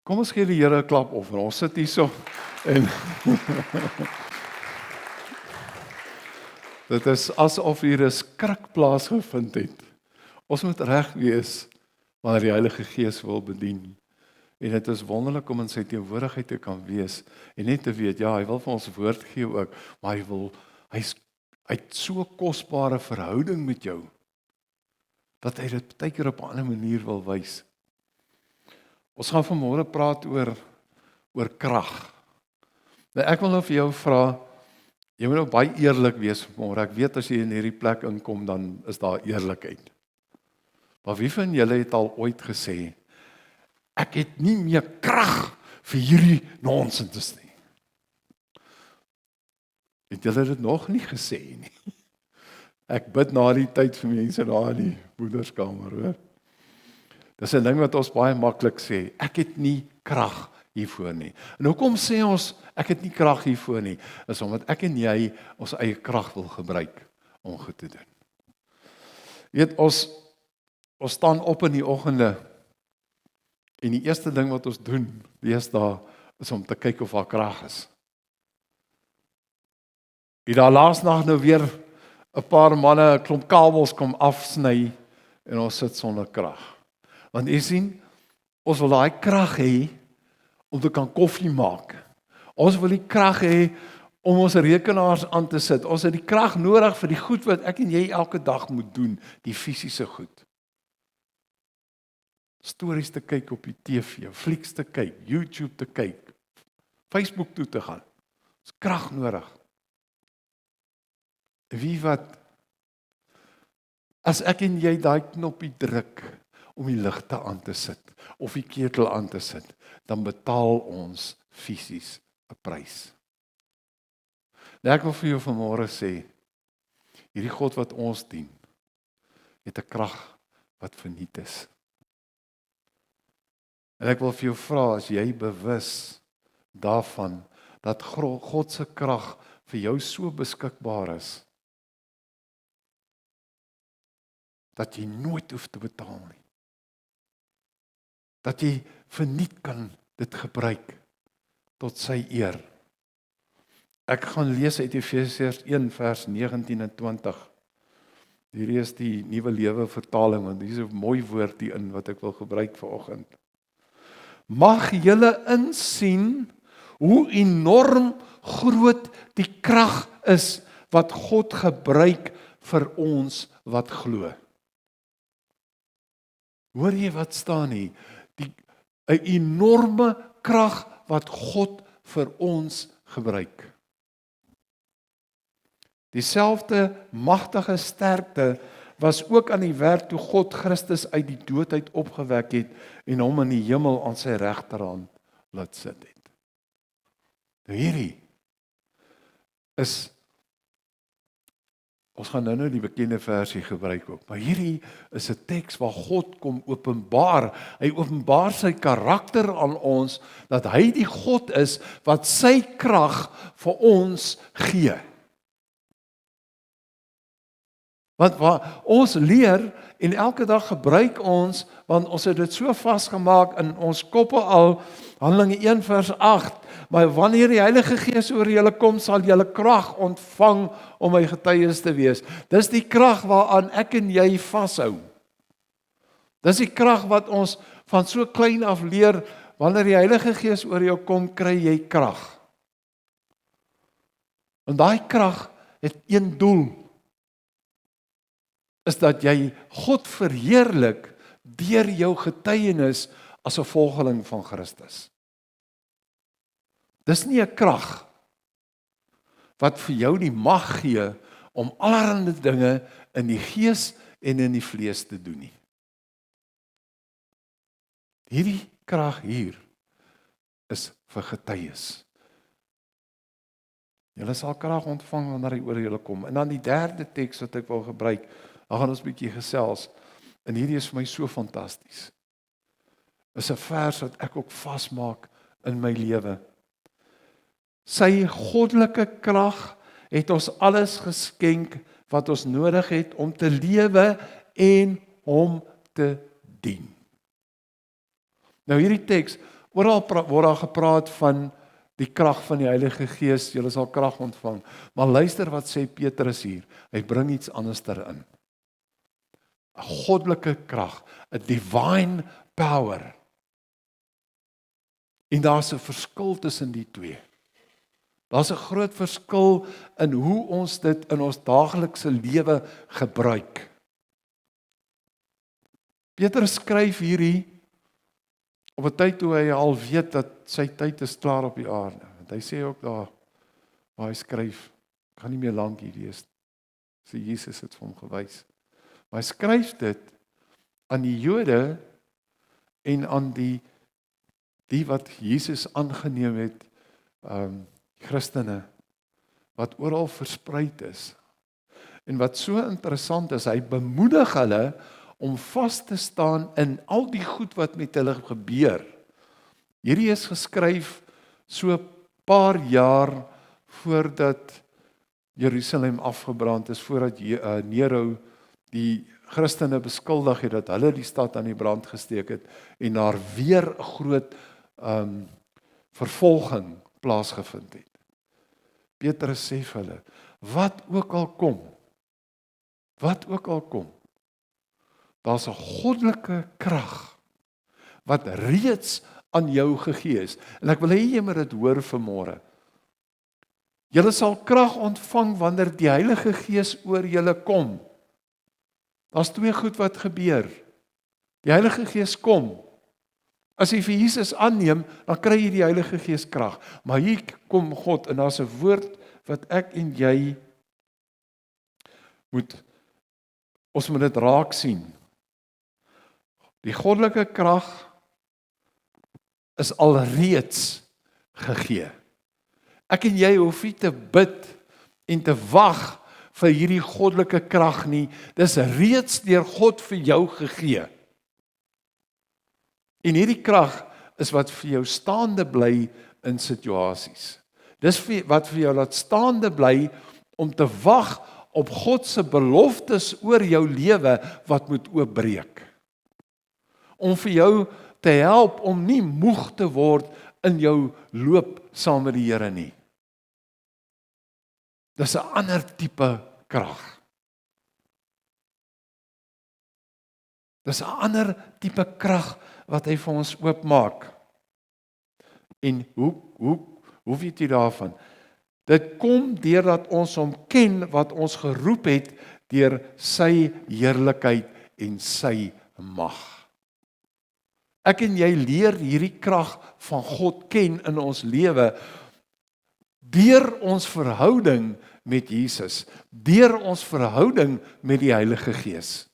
Kom ons gee die Here 'n klap of ons sit hier so en dit is asof hier 'n skrik plaasgevind het. Ons moet reg wees wanneer die Heilige Gees wil bedien. En dit is wonderlik om in sy teenwoordigheid te kan wees en net te weet, ja, hy wil vir ons woord gee ook, maar hy het so 'n kosbare verhouding met jou, dat hy dit baie keer op 'n ander manier wil wys. Ons gaan vanmôre praat oor krag. Nou ek wil nou vir jou vra, jy moet nou baie eerlik wees vanmôre. Ek weet as jy in hierdie plek inkom, dan is daar eerlikheid. Maar wie van julle het al ooit gesê, ek het nie meer krag vir hierdie nonsens nie? Het julle dit nog nie gesê nie? Ek bid na die tyd vir mense daar in die moederskamer, hoor. Dis 'n ding wat ons baie maklik sê, ek het nie krag hiervoor nie. En hoekom sê ons, ek het nie krag hiervoor nie? Is omdat ek en jy ons eie krag wil gebruik om goed te doen. Weet, ons staan op in die oggende, en die eerste ding wat ons doen, deesdae, is om te kyk of daar krag is. Het daar laasnag nou weer 'n paar manne 'n klomp kabels kom afsny, en ons sit sonder krag. Want jy sien, ons wil daai krag hê om te kan koffie maak. Ons wil die krag hê om ons rekenaars aan te sit. Ons het die krag nodig vir die goed wat ek en jy elke dag moet doen, die fisiese goed. Stories te kyk op die TV, flieks te kyk, YouTube te kyk, Facebook toe te gaan. Ons krag nodig. Wie wat, as ek en jy daai knoppie druk om die ligte aan te sit, of die ketel aan te sit, dan betaal ons fisies 'n prys. Nou ek wil vir jou vanmôre sê, hierdie God wat ons dien, het 'n krag wat verniet is. En ek wil vir jou vra, as jy bewus daarvan, dat God se krag vir jou so beskikbaar is, dat jy nooit hoef te betaal nie. Dat jy verniet kan dit gebruik tot sy eer. Ek gaan lees uit Efesiërs 1 vers 19 en 20. Hierdie is die Nuwe Lewe vertaling, want hier is 'n mooi woord hierin wat ek wil gebruik vanoggend. Mag julle insien hoe enorm groot die krag is wat God gebruik vir ons wat glo. Hoor jy wat staan hier? 'n enorme krag wat God vir ons gebruik. Dieselfde magtige sterkte was ook aan die werk toe God Christus uit die dood uit opgewek het en hom in die hemel aan sy regterhand laat sit het. Nou hierdie is, ons gaan nou die bekende versie gebruik ook, maar hierdie is 'n teks waar God kom openbaar. Hy openbaar sy karakter aan ons, dat hy die God is wat sy krag vir ons gee. Want ons leer en elke dag gebruik ons, want ons het dit so vasgemaak in ons koppe al, Handelinge 1 vers 8, maar wanneer die Heilige Gees oor julle kom, sal julle krag ontvang om my getuies te wees. Dis die krag waaraan ek en jy vashou. Dis die krag wat ons van so klein af leer, wanneer die Heilige Gees oor jou kom, kry jy krag. En daai krag het een doel, is dat jy God verheerlik deur jou getuienis as 'n volgeling van Christus. Dis nie 'n krag wat vir jou die mag gee om allerlei dinge in die gees en in die vlees te doen nie. Hierdie krag hier is vir getuies. Julle sal krag ontvang wanneer hy oor julle kom. En dan die derde teks wat ek wil gebruik, dan gaan ons 'n bietjie gesels. En hierdie is vir my so fantasties. Is 'n vers wat ek ook vasmaak in my lewe. Sy goddelike krag het ons alles geskenk wat ons nodig het om te lewe en hom te dien. Nou hierdie teks, Oral word daar gepraat van die krag van die Heilige Gees, julle sal krag ontvang. Maar luister wat sê Petrus hier, hy bring iets anders daarin. 'n Goddelike krag, 'n divine power. En daar's 'n verskil tussen die twee. Daar's 'n groot verskil in hoe ons dit in ons daaglikse lewe gebruik. Petrus skryf hierdie op 'n tyd toe hy al weet dat sy tyd is klaar op die aarde. Want hy sê ook daar waar hy skryf, ek gaan nie meer lank hier wees. So Jesus het vir hom gewys. Maar hy skryf dit aan die Jode en aan die wat Jesus aangeneem het, Christene, wat oral verspreid is. En wat so interessant is, hy bemoedig hulle om vas te staan in al die goed wat met hulle gebeur. Hierdie is geskryf so 'n paar jaar voordat Jerusalem afgebrand is, voordat Nero die Christene beskuldig het dat hulle die stad aan die brand gesteek het en daar weer 'n groot vervolging plaasgevind het. Petrus sê vir hulle, wat ook al kom, daar's 'n goddelike krag wat reeds aan jou gegee is. En ek wil hê jy moet dit hoor vanmôre. Julle sal krag ontvang wanneer die Heilige Gees oor julle kom. Daar's twee goed wat gebeur. Die Heilige Gees kom. As jy vir Jesus aanneem, dan kry jy die Heilige Gees krag. Maar hier kom God en daar's 'n woord wat ek en jy moet dit raak sien. Die goddelike krag is alreeds gegee. Ek en jy hoef nie te bid en te wag vir hierdie goddelike krag nie. Dis reeds deur God vir jou gegee. En hierdie krag is wat vir jou staande bly in situasies. Dis wat vir jou laat staande bly om te wag op God se beloftes oor jou lewe wat moet oopbreek. Om vir jou te help om nie moeg te word in jou loop saam met die Here nie. Dis 'n ander tipe krag. Dis 'n ander tipe krag wat hy vir ons oopmaak. En hoe weet jy daarvan? Dit kom deurdat ons hom ken wat ons geroep het deur sy heerlikheid en sy mag. Ek en jy leer hierdie krag van God ken in ons lewe deur ons verhouding met Jesus, deur ons verhouding met die Heilige Gees,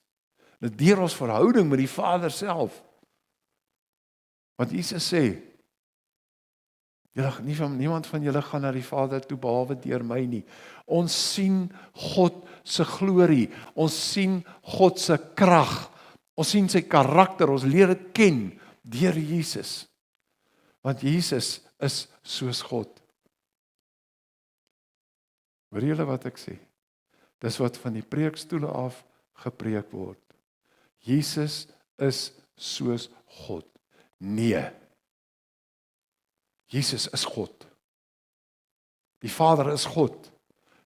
deur ons verhouding met die Vader self. Want Jesus sê, niemand van julle gaan na die Vader toe behalwe deur my nie. Ons sien God se glorie, ons sien God se krag, ons sien sy karakter, ons leer dit ken deur Jesus. Want Jesus is soos God. Hoor julle wat ek sê? Dis wat van die preekstoele af gepreek word. Jesus is soos God. Nee. Jesus is God. Die Vader is God.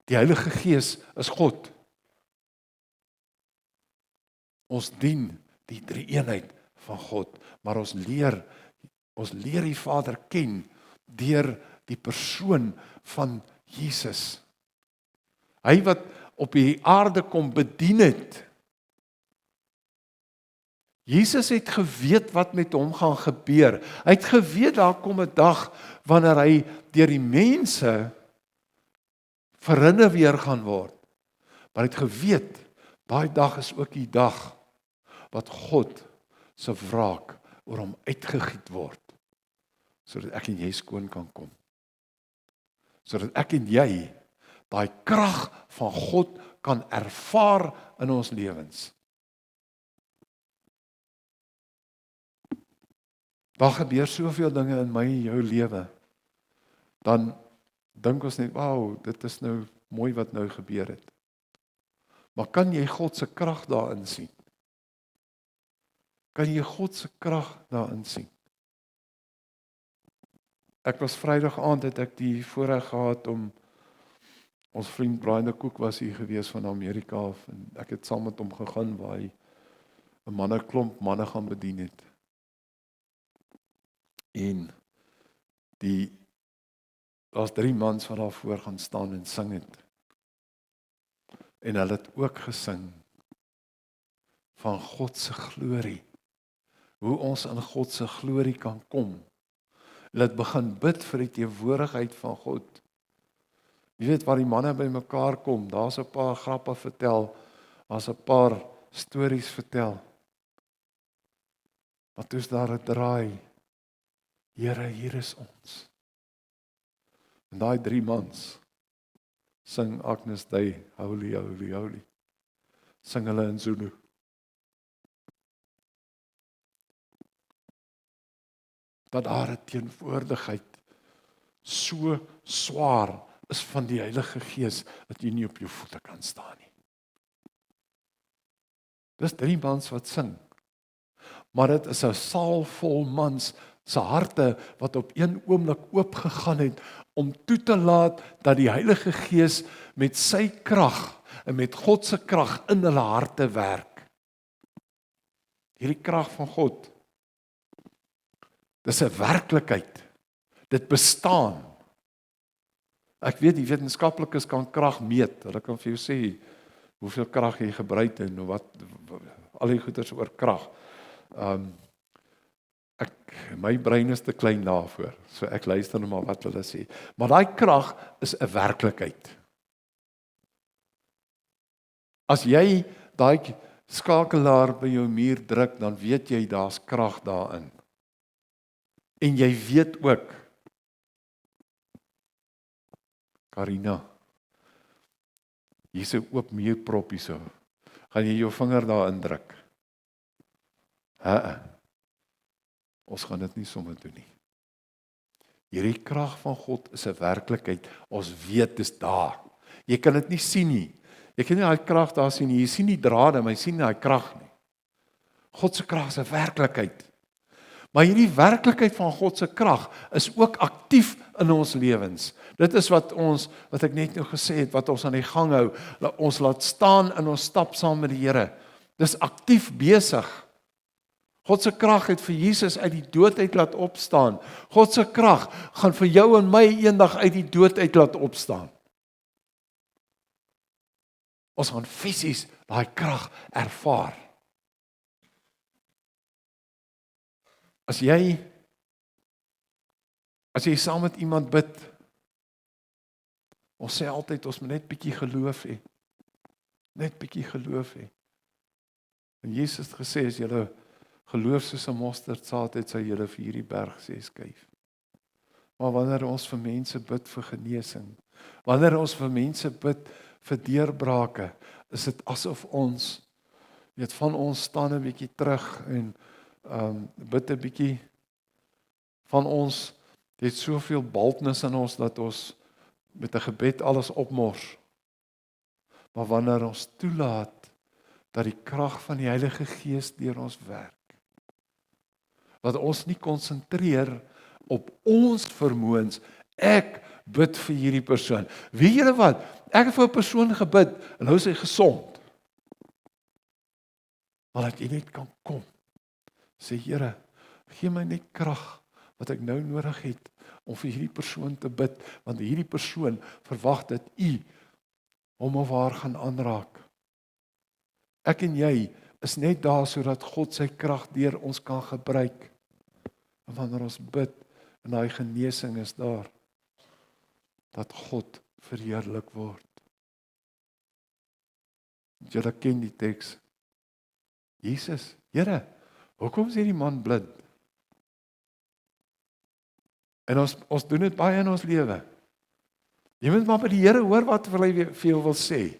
Die Heilige Gees is God. Ons dien die drie-eenheid van God, maar ons leer die Vader ken deur die persoon van Jesus. Hy wat op die aarde kom bedien het. Jesus het geweet wat met hom gaan gebeur. Hy het geweet daar kom 'n dag wanneer hy deur die mense verhinder weer gaan word. Maar hy het geweet, daai dag is ook die dag wat God se wraak oor hom uitgegiet word, sodat ek en jy skoon kan kom. Sodat ek en jy daai krag van God kan ervaar in ons lewens. Daar gebeur soveel dinge in my en jou lewe, dan dink ons net, wauw, dit is nou mooi wat nou gebeur het. Maar kan jy God se krag daarin sien? Kan jy God se krag daarin sien? Ek was Vrydag aand het ek die voorreg gehad om ons vriend Brian de Koek was hier gewees van Amerika af en ek het saam met hom gegaan waar hy 'n klomp manne gaan bedien het. En daar's 3 mans wat daar voor gaan staan en sing het. En hulle het ook gesing van God se glorie. Hoe ons in God se glorie kan kom. Hulle het begin bid vir die teenwoordigheid van God. Jy weet waar die manne by mekaar kom, daar's 'n paar grappe vertel, daar's 'n paar stories vertel. Maar toe's daar 'n draai. Here, hier is ons. En daai 3 mans sing Agnus Dei, Holy, Holy, Holy. Sing hulle in Zulu. Dat daar 'n teenwoordigheid so swaar is van die Heilige Gees, dat jy nie op jou voete kan staan nie. Dis 3 mans wat sing. Maar dit is 'n saal vol mans se harte wat op een oomblik oopgegaan het om toe te laat dat die Heilige Gees met sy krag en met God se krag in hulle harte werk. Hierdie krag van God, dis 'n werklikheid. Dit bestaan. Ek weet die wetenskaplikes kan krag meet. Hulle kan vir jou sê hoeveel krag jy gebruik en wat al die goeters oor krag. My brein is te klein daarvoor, so ek luister net maar wat hulle sê. Maar daai krag is 'n werklikheid. As jy daai skakelaar by jou muur druk, dan weet jy daar's krag daarin. En jy weet ook, Karina, hier's 'n oop muurprop hierso. Gaan jy jou vinger daarin druk? Ons gaan dit nie sommer doen nie. Hierdie krag van God is 'n werklikheid. Ons weet dis daar. Jy kan dit nie sien nie. Jy kan nie daai krag daar sien nie. Jy sien die drade, maar jy sien nie daai krag nie. God se krag is 'n werklikheid. Maar hierdie werklikheid van God se krag is ook aktief in ons lewens. Dit is wat ek net nou gesê het, wat ons aan die gang hou. Ons laat staan in ons stap saam met die Here. Dis aktief besig. God se krag het vir Jesus uit die dood uit laat opstaan. God se krag gaan vir jou en my eendag uit die dood uit laat opstaan. Ons gaan fisies daai krag ervaar. As jy saam met iemand bid, ons sê altyd, ons moet net bietjie geloof hê. Net bietjie geloof hê. En Jesus het gesê, as julle geloof soos 'n mosterdsaad het, sal julle vir hierdie berg sê skuif. Maar wanneer ons vir mense bid vir genesing, wanneer ons vir mense bid vir deurbrake, is dit asof ons, van ons staan 'n bietjie terug en bid 'n bietjie. Van ons het soveel baldnis in ons dat ons met 'n gebed alles opmors. Maar wanneer ons toelaat dat die krag van die Heilige Gees deur ons werk, dat ons nie konsentreer op ons vermoëns, ek bid vir hierdie persoon. Weet julle wat? Ek het vir 'n persoon gebid en nou is hy gesond. Maar dat jy net kan kom. Sê Here, gee my net krag wat ek nou nodig het om vir hierdie persoon te bid, want hierdie persoon verwag dat U hom of haar gaan aanraak. Ek en jy is net daar sodat God sy krag deur ons kan gebruik. En wanneer ons bid en daai genesing is daar, dat God verheerlik word. Julle ken die teks. Jesus, Here, hoekom is hierdie man blind? En ons doen dit baie in ons lewe. Jy moet maar by die Here hoor wat hy vir jou wil sê.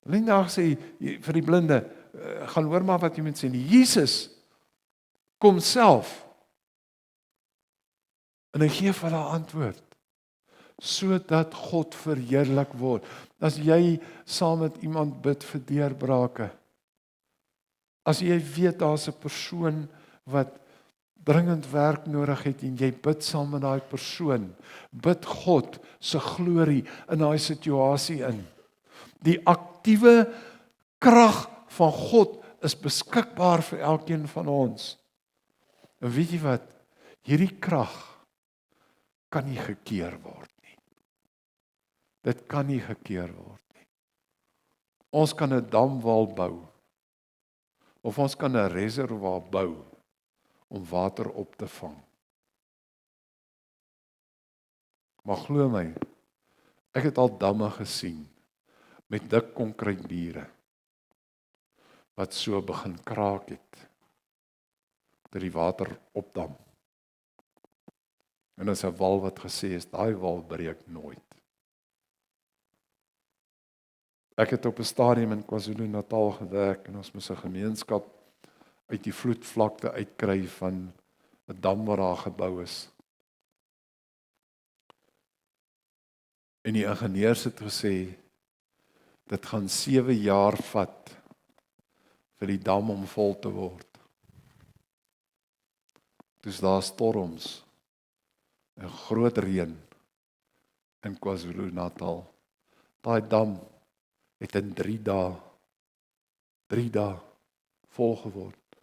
Hulle net sê vir die blinde, gaan hoor maar wat jy moet sê. Jesus kom self en hy gee vir hulle antwoord, sodat God verheerlik word. As jy saam met iemand bid vir deurbrake, as jy weet daar's 'n persoon wat dringend werk nodig het en jy bid saam met daai persoon, bid God se glorie in daai situasie in. Die aktiewe krag van God is beskikbaar vir elkeen van ons. En weet jy wat? Hierdie krag kan nie gekeer word nie. Dit kan nie gekeer word nie. Ons kan 'n damwal bou, of ons kan 'n reservoir bou om water op te vang. Maar glo my, ek het al damme gesien met dik konkreetmure wat so begin kraak het dat die water opdam. En as 'n wal wat gesê is, daai wal breek nooit. Ek het op 'n stadium in KwaZulu-Natal gewerk en ons moes 'n gemeenskap uit die vloedvlakte uitkry van 'n dam wat daar gebou is. En die ingenieurs het gesê, dit gaan 7 jaar vat vir die dam om vol te word. Dus daar storms en groot reën in KwaZulu-Natal. Daai dam het in 3 dae vol geword,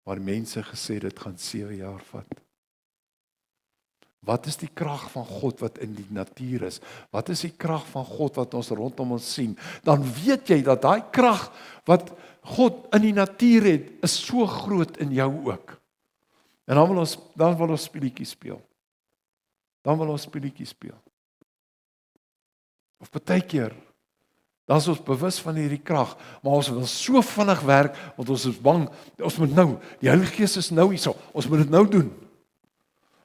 waar mense gesê dit gaan 7 jaar vat. Wat is die krag van God wat in die natuur is? Wat is die krag van God wat ons rondom ons sien? Dan weet jy dat daai krag wat God in die natuur het, is so groot in jou ook. En dan wil ons speletjies speel. Dan wil ons speletjies speel. Of partykeer, dan is ons bewus van hierdie krag, maar ons wil so vinnig werk, want ons is bang, ons moet nou, die Heilige Gees is nou hierso, ons moet dit nou doen.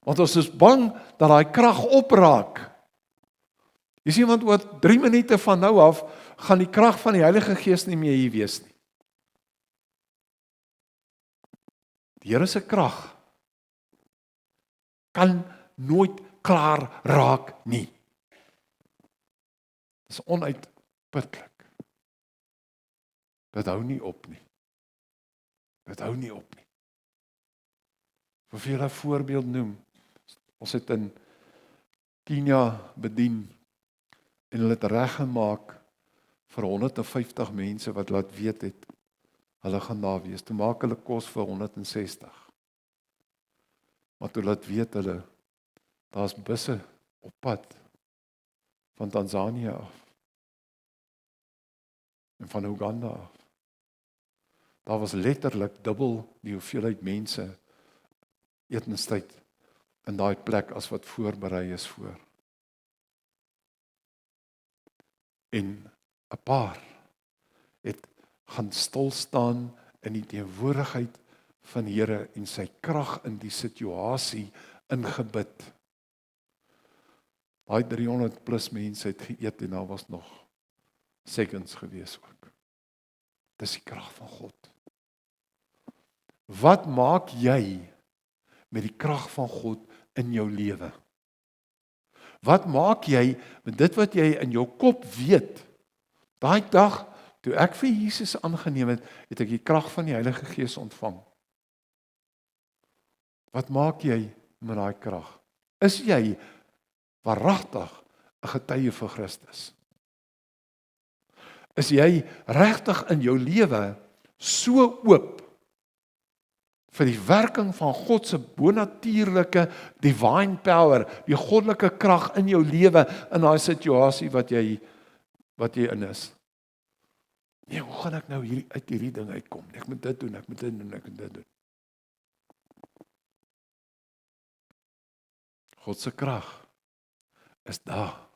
Want ons is bang dat daai krag opraak. Jy sien, want oor 3 minute van nou af, gaan die krag van die Heilige Gees nie meer hier wees nie. Die Here se krag kan nooit klaar raak nie. Dit is onuitputlik. Dit hou nie op nie. Dit hou nie op nie. Ek wil julle 'n voorbeeld noem. Ons het in Kenia bedien en hulle het reggemaak vir 150 mense wat laat weet het hulle gaan daar wees. Toe maak hulle kos vir 160. Maar toe laat weet hulle, daar's busse op pad van Tanzanië af en van Uganda af. Daar was letterlik dubbel die hoeveelheid mense etenstyd in daai plek as wat voorberei is voor. En 'n paar het gaan stil staan in die teenwoordigheid van die Here en sy krag in die situasie ingebid. Daai 300 plus mense het geëet en daar was nog seconds gewees ook. Dis die krag van God. Wat maak jy met die krag van God in jou lewe? Wat maak jy met dit wat jy in jou kop weet? Daai dag, toe ek vir Jesus aangeneem het, het ek die krag van die Heilige Gees ontvang. Wat maak jy met daai krag? Is jy waaragtig 'n getuie vir Christus? Is jy regtig in jou lewe so oop vir die werking van God se bonatuurlike divine power, die goddelike krag in jou lewe in daai situasie wat jy in is? Nee, hoe gaan ek nou uit hierdie ding uitkom? Ek moet dit doen, ek moet dit doen, ek moet dit doen. God se krag is daar.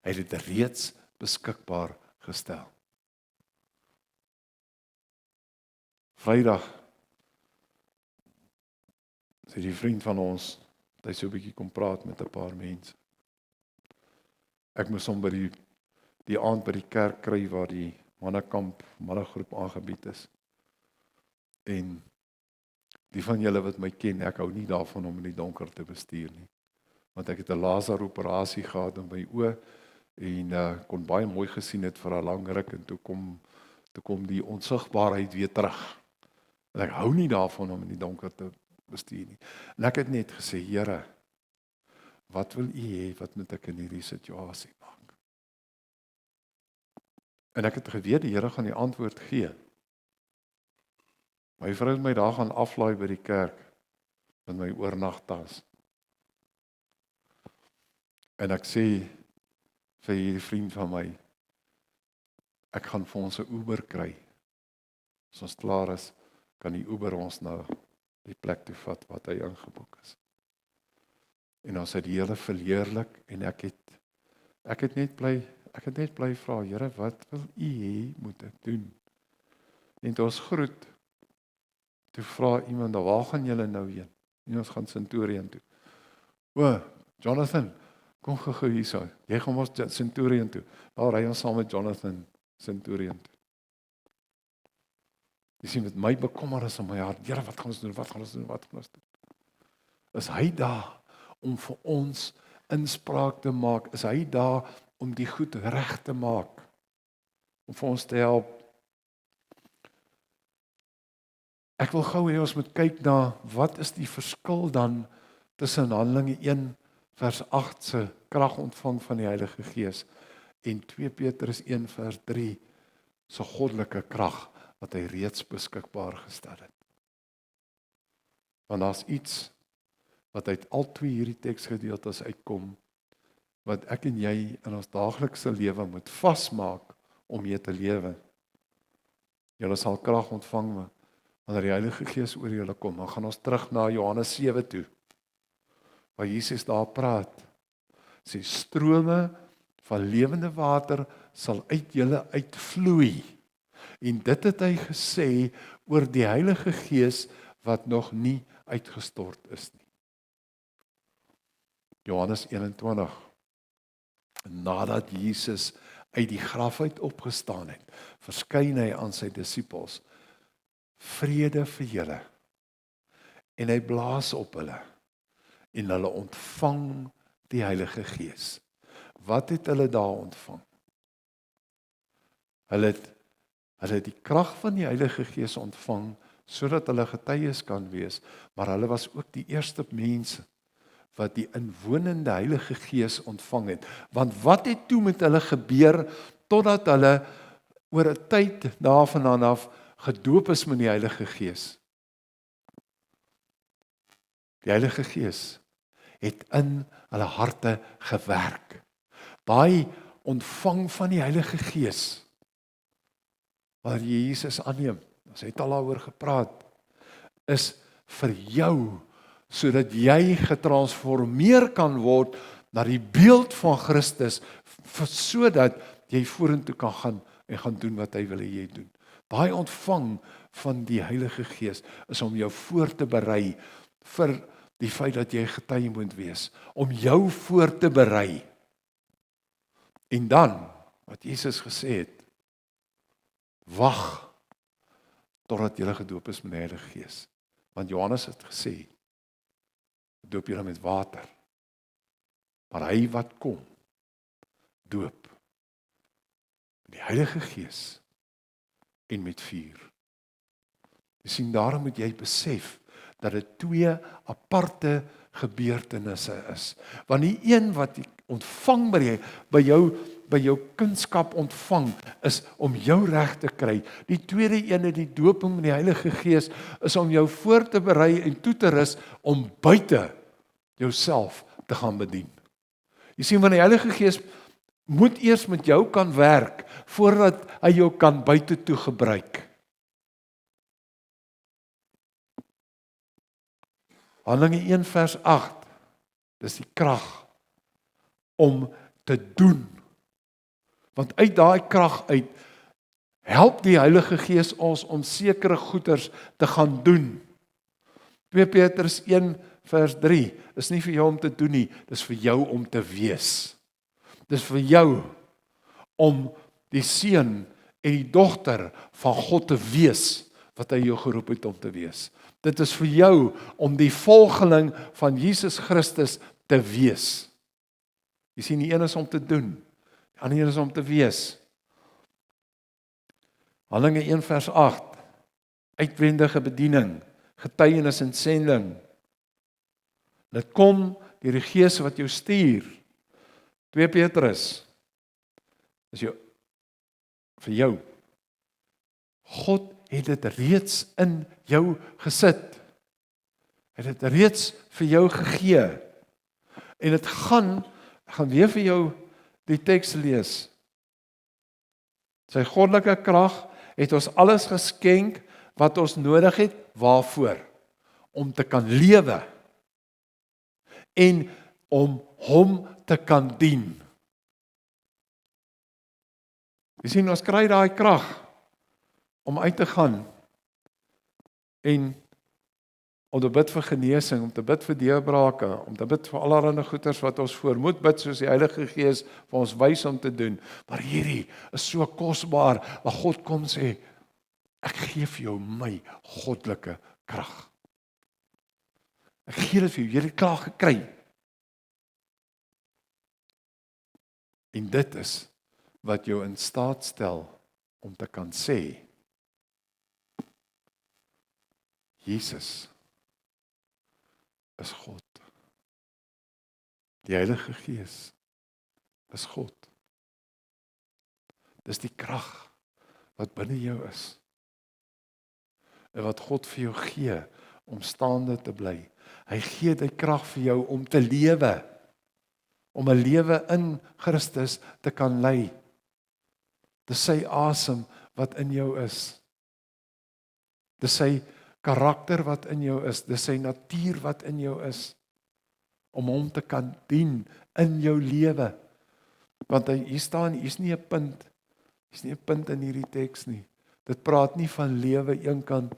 Hy het dit reeds beskikbaar gestel. Vrydag sê die vriend van ons, hy so 'n bietjie kom praat met 'n paar mense. Ek moes hom by die aand by die kerk kry waar die mannekamp, mannegroep aangebied is. En die van julle wat my ken, ek hou nie daarvan om in die donker te bestuur nie. Want ek het 'n laser operasie gehad in my oë en kon baie mooi gesien het vir 'n lang ruk en toe kom die onsigbaarheid weer terug. En ek hou nie daarvan om in die donker te bestuur nie. En ek het net gesê, Here, wat wil U hê, wat moet ek in hierdie situasie maak? En ek het geweet, die Here gaan die antwoord gee. My vrou het my daar gaan aflaai by die kerk, met my oornagtas. En ek sê, vir hierdie vriend van my, ek gaan vir ons 'n Uber kry. As ons klaar is, kan die Uber ons na die plek toe vat wat hy ingeboek is. En ons het die Here verheerlik en ek het net bly vra, Here, wat wil U hê moet ek doen? En toe ons groet, toe vra iemand, waar gaan julle nou heen? En ons gaan Centurion toe. O, Jonathan, kom gou hierso. Jy gaan ons Centurion toe. Daar ry ons saam met Jonathan Centurion toe. Jy sien, met my bekommernis in my hart, Here, wat gaan ons doen? Wat gaan ons doen? Wat gaan ons doen? Is hy daar om vir ons inspraak te maak? Is hy daar om die goed reg te maak? Om vir ons te help? Ek wil gou hê ons moet kyk na, wat is die verskil dan tussen Handelinge 1 vers 8 se krag ontvang van die Heilige Gees en 2 Petrus 1 vers 3 se goddelike krag wat hy reeds beskikbaar gestel het. Want daar's iets wat uit al twee hierdie teksgedeeltes uitkom, wat ek en jy in ons daaglikse lewe moet vasmaak om mee te lewe. Julle sal krag ontvang wanneer die Heilige Gees oor julle kom. Dan gaan ons terug na Johannes 7 toe, waar Jesus daar praat. Sy strome van lewende water sal uit julle uitvloei. En dit het hy gesê oor die Heilige Gees wat nog nie uitgestort is nie. Johannes 21. Nadat Jesus uit die graf uit opgestaan het, verskyn hy aan sy disippels. Vrede vir julle. En hy blaas op hulle. En hulle ontvang die Heilige Gees. Wat het hulle daar ontvang? Hulle het die krag van die Heilige Gees ontvang, sodat hulle getuies kan wees, maar hulle was ook die eerste mense wat die inwonende Heilige Gees ontvang het. Want wat het toe met hulle gebeur, totdat hulle oor 'n tyd daarvandaan af gedoop is met die Heilige Gees? Die Heilige Gees het in hulle harte gewerk. Daai ontvang van die Heilige Gees, waar jy Jesus aanneem, ons het al daaroor gepraat, is vir jou, sodat jy getransformeer kan word na die beeld van Christus, sodat jy vorentoe kan gaan en gaan doen wat hy wil hê jy doen. Daai ontvang van die Heilige Gees is om jou voor te berei vir die feit dat jy getuie moet wees, om jou voor te berei. En dan, wat Jesus gesê het, wag totdat jy gedoop is met die Heilige Gees. Want Johannes het gesê, doop julle met water, maar hy wat kom, doop met die Heilige Gees en met vuur. Jy sien, daarom moet jy besef dat dit twee aparte gebeurtenisse is. Want die een wat jy ontvang by jou kunskap ontvang, is om jou reg te kry. Die tweede ene, die dooping met die Heilige Gees, is om jou voor te berei en toe te rus om buite jouself te gaan bedien. Jy sien, want die Heilige Gees moet eers met jou kan werk, voordat hy jou kan buite toe gebruik. Handelinge 1 vers 8, dis die krag om te doen. Want uit daai krag uit, help die Heilige Gees ons om sekere goeders te gaan doen. 2 Petrus 1 vers 3, is nie vir jou om te doen nie, dis vir jou om te wees. Dis vir jou om die seun en die dogter van God te wees, wat hy jou geroep het om te wees. Dit is vir jou om die volgeling van Jesus Christus te wees. Jy sien, die een is om te doen, die ander is om te wees. Handelinge 1 vers 8, uitwendige bediening, getuienis en sending. Dit kom deur die Gees wat jou stuur. 2 Petrus is vir jou. God het dit reeds in jou gesit. Het dit reeds vir jou gegee. En dit gaan, ek gaan weer vir jou die teks lees. Sy goddelike krag het ons alles geskenk wat ons nodig het, waarvoor? Om te kan lewe en om hom te kan dien. Jy sien, ons kry daai krag om uit te gaan en om te bid vir genesing, om te bid vir deurbrake, om te bid vir allerlei goeders wat ons voor moet bid, soos die Heilige Gees vir ons wys om te doen. Maar hierdie is so kosbaar, waar God kom sê, ek gee vir jou my goddelike krag. Ek gee dit vir jou, jy het dit klaar gekry. En dit is wat jou in staat stel om te kan sê, Jesus is God. Die Heilige Gees is God. Dis die krag wat binne jou is. En wat God vir jou gee om staande te bly. Hy gee die krag vir jou om te lewe. Om 'n lewe in Christus te kan lei. Dis sy asem wat in jou is. Dis sy karakter wat in jou is. Dis sy natuur wat in jou is. Om hom te kan dien in jou lewe. Want hier staan, hier's nie 'n punt. Hier's nie 'n punt in hierdie teks nie. Dit praat nie van lewe een kant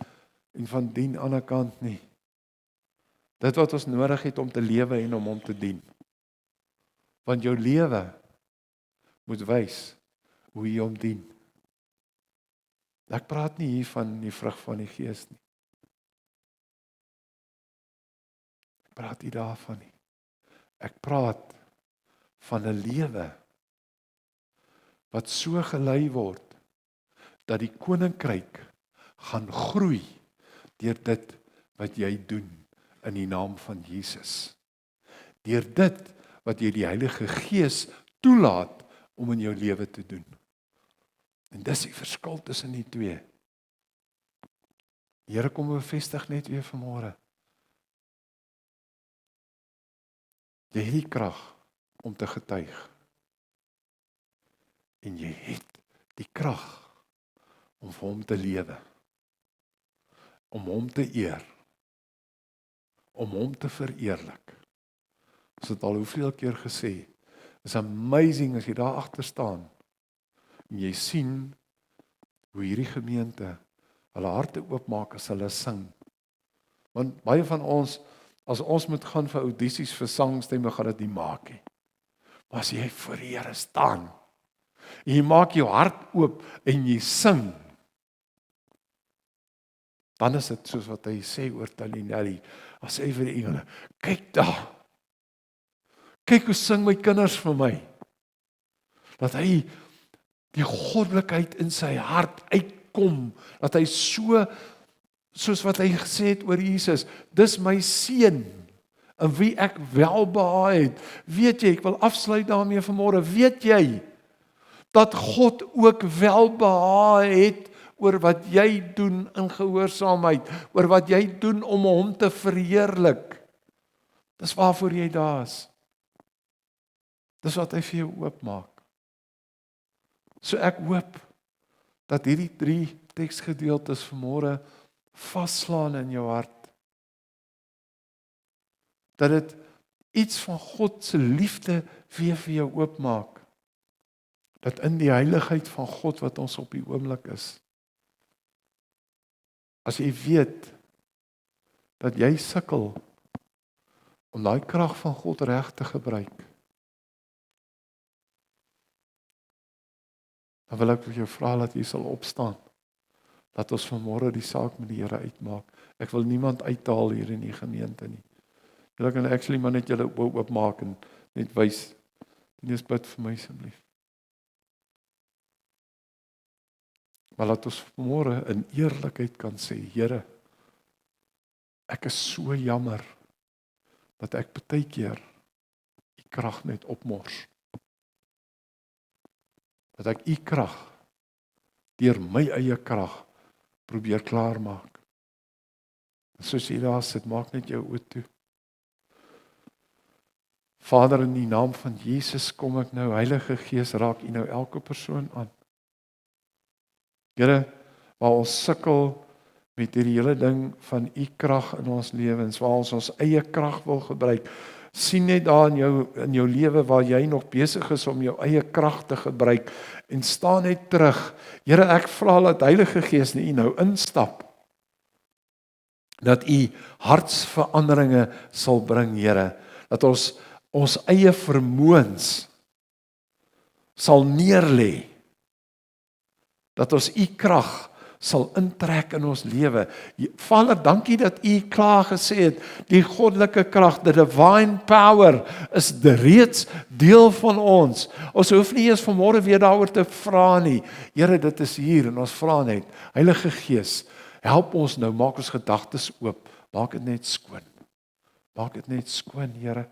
en van dien ander kant nie. Dit wat ons nodig het om te lewe en om hom te dien. Want jou lewe moet wys hoe jy hom dien. Ek praat nie hier van die vrug van die Gees nie. Ek praat nie daarvan nie. Ek praat van 'n lewe wat so gelei word dat die koninkryk gaan groei deur dit wat jy doen in die naam van Jesus. Deur dit wat jy die Heilige Gees toelaat om in jou lewe te doen. En dis die verskil tussen die twee. Die Here kom bevestig net weer vanmôre. Jy het die krag om te getuig. En jy het die krag om vir hom te lewe. Om hom te eer. Om hom te vereerlik. Ons het al hoeveel keer gesê, is amazing as jy daar agter staan en jy sien hoe hierdie gemeente hulle harte oopmaak as hulle sing. Want baie van ons, as ons moet gaan vir audisies vir sangstemme, gaan dit nie maak nie. Maar as jy voor die Here staan, en jy maak jou hart oop en jy sing, dan is dit soos wat hy sê oor Talinelli, as hy vir die engele, kyk daar, kyk hoe sing my kinders vir my, dat hy die goddelikheid in sy hart uitkom, dat hy so, soos wat hy gesê het oor Jesus, dis my seun, in wie ek welbehaag het. Weet jy, ek wil afsluit daarmee vanmôre, weet jy, dat God ook welbehaag het oor wat jy doen in gehoorsaamheid, oor wat jy doen om hom te verheerlik. Dis waarvoor jy daar is. Dis wat hy vir jou oopmaak. So ek hoop dat hierdie 3 teksgedeeltes vanmôre vasslaan in jou hart. Dat dit iets van God se liefde weer vir jou oopmaak. Dat in die heiligheid van God wat ons op die oomblik is, as jy weet dat jy sukkel om daai krag van God reg te gebruik, dan wil ek vir jou vra dat jy sal opstaan, dat ons vanmôre die saak met die Here uitmaak. Ek wil niemand uithaal hier in die gemeente nie. Julle kan actually maar net julle oopmaak en net wys, net bid vir my asseblief. Maar laat ons vanmôre in eerlikheid kan sê, Here, Ek is so jammer dat ek baie keer u krag net opmors. Dat ek u krag deur my eie krag probeer klaarmaak. Soos jy daar sit, maak net jou oë toe. Vader, in die naam van Jesus kom ek nou, Heilige Gees, raak u nou elke persoon aan. Here, waar ons sukkel met hierdie hele ding van u krag in ons lewens, waar ons eie krag wil gebruik, sien net daar in jou lewe waar jy nog besig is om jou eie krag te gebruik, en staan net terug. Here, ek vra dat Heilige Gees in u nou instap, dat u hartsveranderinge sal bring, Here, dat ons eie vermoëns sal neerlê, dat ons u krag sal intrek in ons lewe. Vader, dankie dat u klaar gesê het, die goddelike krag, the divine power, is reeds deel van ons. Ons hoef nie eens vanmôre weer daaroor te vra nie. Here, dit is hier, en ons vra net, Heilige Gees, help ons nou, maak ons gedagtes oop, maak dit net skoon. Maak dit net skoon, Here.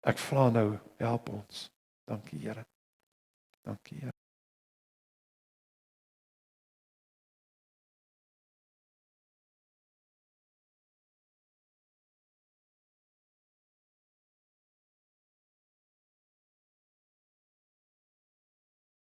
Ek vra nou, help ons. Dankie, Here. Dankie, Here.